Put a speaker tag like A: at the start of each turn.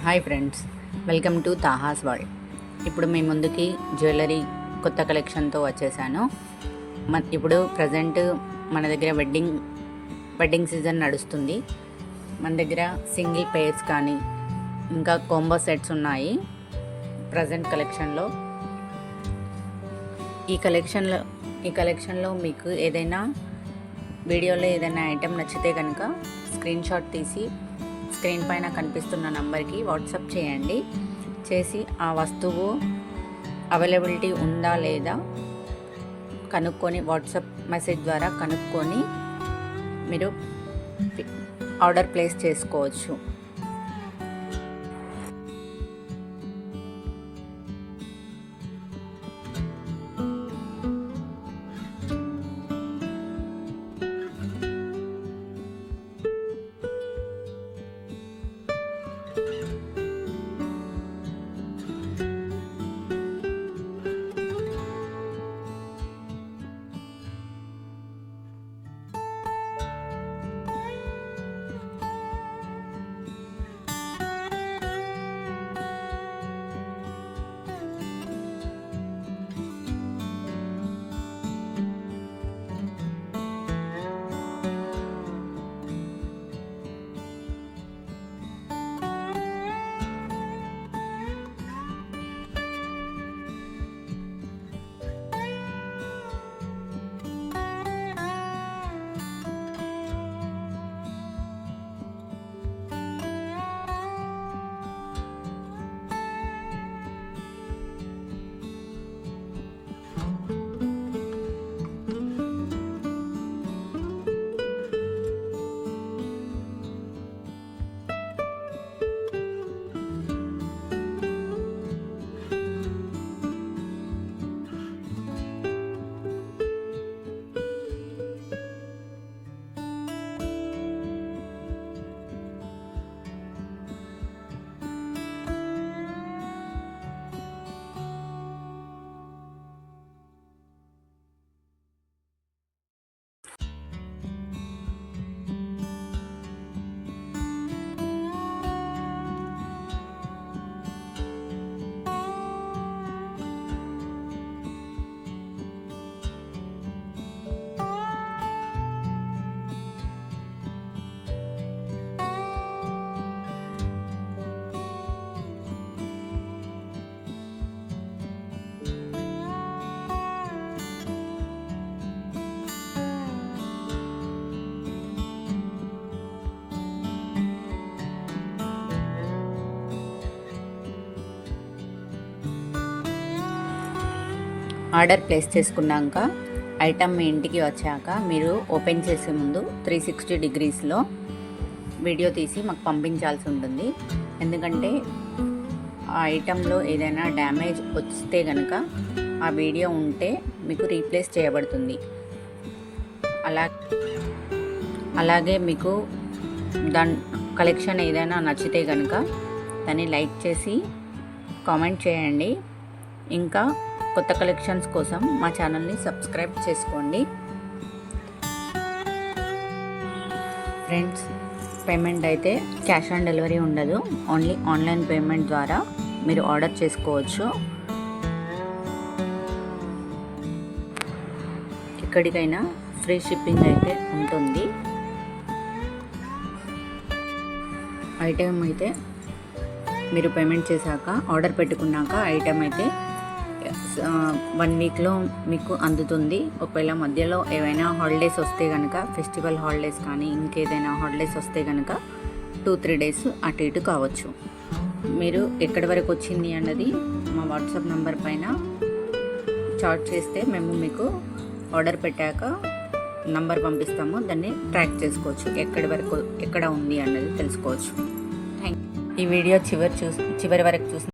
A: Hi friends, welcome to Taha's world. ఇప్పుడు మీ ముందుకి జ్యువెలరీ కొత్త కలెక్షన్తో వచ్చేసాను. ఇప్పుడు ప్రజెంట్ మన దగ్గర వెడ్డింగ్ సీజన్ నడుస్తుంది. మన దగ్గర సింగిల్ పేర్స్ కానీ ఇంకా కాంబో సెట్స్ ఉన్నాయి ప్రజెంట్ కలెక్షన్లో. ఈ కలెక్షన్లో మీకు ఏదైనా వీడియోలో ఏదైనా ఐటెం నచ్చితే కనుక స్క్రీన్ షాట్ తీసి స్క్రీన్ పైన కనిపిస్తున్న నంబర్కి వాట్సాప్ చేయండి. చేసి ఆ వస్తువు అవైలబిలిటీ ఉందా లేదా కనుక్కొని వాట్సాప్ మెసేజ్ ద్వారా కనుక్కొని మీరు ఆర్డర్ ప్లేస్ చేసుకోవచ్చు. ఆర్డర్ ప్లేస్ చేసుకున్నాక ఐటమ్ మీ ఇంటికి వచ్చాక మీరు ఓపెన్ చేసే ముందు 360 డిగ్రీస్లో వీడియో తీసి మాకు పంపించాల్సి ఉంటుంది. ఎందుకంటే ఆ ఐటెంలో ఏదైనా డ్యామేజ్ వస్తే కనుక ఆ వీడియో ఉంటే మీకు రీప్లేస్ చేయబడుతుంది. అలాగే మీకు దాని కలెక్షన్ ఏదైనా నచ్చితే కనుక దాన్ని లైక్ చేసి కామెంట్ చేయండి. ఇంకా కొత్త కలెక్షన్స్ కోసం మా ఛానల్ని సబ్స్క్రైబ్ చేసుకోండి. ఫ్రెండ్స్, పేమెంట్ అయితే క్యాష్ ఆన్ డెలివరీ ఉండదు. ఓన్లీ ఆన్లైన్ పేమెంట్ ద్వారా మీరు ఆర్డర్ చేసుకోవచ్చు. ఎక్కడికైనా ఫ్రీ షిప్పింగ్ అయితే ఉంటుంది. ఐటెం అయితే మీరు పేమెంట్ చేశాక ఆర్డర్ పెట్టుకున్నాక ఐటెం అయితే 1 వీక్లో మీకు అందుతుంది. ఒకవేళ మధ్యలో ఏవైనా హాలిడేస్ వస్తే కనుక, ఫెస్టివల్ హాలిడేస్ కానీ ఇంకేదైనా హాలిడేస్ వస్తే కనుక 2-3 డేస్ అటు ఇటు కావచ్చు. మీరు ఎక్కడి వరకు వచ్చింది అన్నది మా వాట్సాప్ నెంబర్ పైన చాట్ చేస్తే మేము మీకు ఆర్డర్ పెట్టాక నంబర్ పంపిస్తాము. దాన్ని ట్రాక్ చేసుకోవచ్చు, ఎక్కడ ఉంది అన్నది తెలుసుకోవచ్చు. ఈ వీడియో చివరి వరకు చూసి